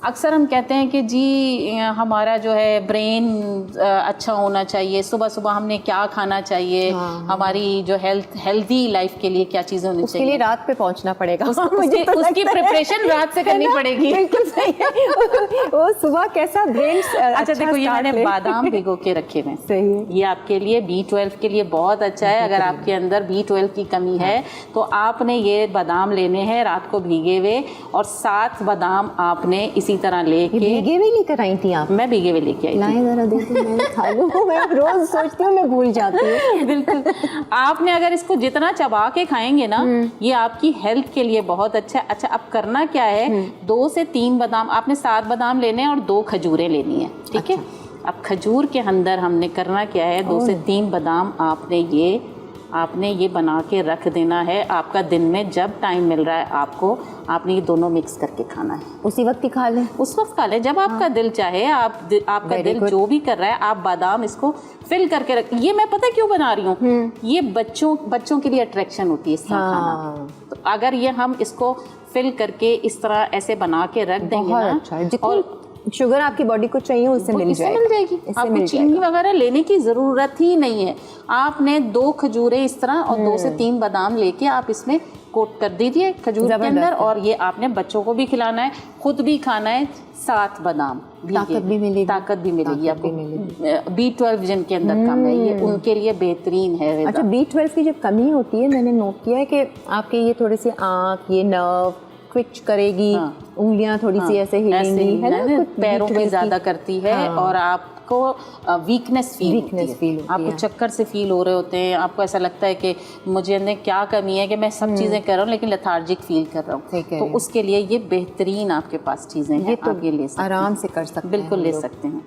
अक्सर हम कहते हैं कि जी हमारा जो है ब्रेन अच्छा होना चाहिए, सुबह सुबह हमने क्या खाना चाहिए, हमारी जो हेल्दी लाइफ के लिए क्या चीज़ें होनी चाहिए। उसके लिए रात पे पहुंचना पड़ेगा। उसकी प्रिपरेशन रात से करनी पड़ेगी। बिल्कुल सही है। वो सुबह कैसा ब्रेन अच्छा देखो, ये मैंने बादाम भिगो के रखे हुए। सही है। ये आपके लिए B12 के लिए बहुत अच्छा है। अगर आपके अंदर B12 की कमी है तो आपने ये बादाम लेने हैं रात को भीगे हुए, और 7 बादाम आपने इसी तरह लेके। भीगे हुए लेकर आई थी आप? मैं भीगे हुए लेके आई थी। लाए जरा देखो, मैं खा लूं। मैं रोज सोचती हूँ, मैं भूल जाती हूँ। बिल्कुल, आपने अगर इसको जितना चबा के खाएंगे ना, ये आपकी हेल्थ के लिए बहुत अच्छा है। अच्छा, अब करना क्या है, 2 से 3 बादाम आपने, 7 बादाम लेने हैं और 2 खजूरें लेनी है, ठीक है। अब खजूर के अंदर हमने करना क्या है, 2 से 3 बादाम आपने ये बना के रख देना है। आपका दिन में जब टाइम मिल रहा है आपको, आपने ये दोनों मिक्स करके खाना है। उसी वक्त ही खा लें? उस वक्त खा लें जब आपका दिल चाहे। आपका दिल जो भी कर रहा है, आप बादाम इसको फिल करके रख। ये मैं पता क्यों बना रही हूँ, ये बच्चों के लिए अट्रैक्शन होती है इस तरह खाना। तो अगर ये हम इसको फिल करके इस तरह ऐसे बना के रख देंगे ना, अच्छा, और शुगर आपकी बॉडी को चाहिए उससे मिल जाएगी। आपको चीनी वगैरह लेने की ज़रूरत ही नहीं है। आपने 2 खजूरें इस तरह और 2 से 3 बादाम लेके आप इसमें कोट कर दीजिए खजूर के अंदर, और ये आपने बच्चों को भी खिलाना है, खुद भी खाना है। 7 बादाम, ताकत भी मिलेगी आपको। B12 जिनके अंदर कम है, ये उनके लिए बेहतरीन है। अच्छा, B12 की जब कमी होती है, मैंने नोट किया है कि आपके ये थोड़े से आँख, ये नर्व ट्विच करेगी, उंगलियां थोड़ी सी ऐसे हिलेंगी, है ना, पैरों पे ज्यादा करती है। और आपको वीकनेस फील होती है। आपको चक्कर से फील हो रहे होते हैं, आपको ऐसा लगता है कि मुझे अंदर क्या कमी है कि मैं सब चीजें कर रहा हूँ लेकिन लेथार्जिक फील कर रहा हूँ। तो उसके लिए ये बेहतरीन आपके पास चीजें हैं, आप ये ले सकते हैं, आराम से कर सकते हैं, बिल्कुल ले सकते हैं।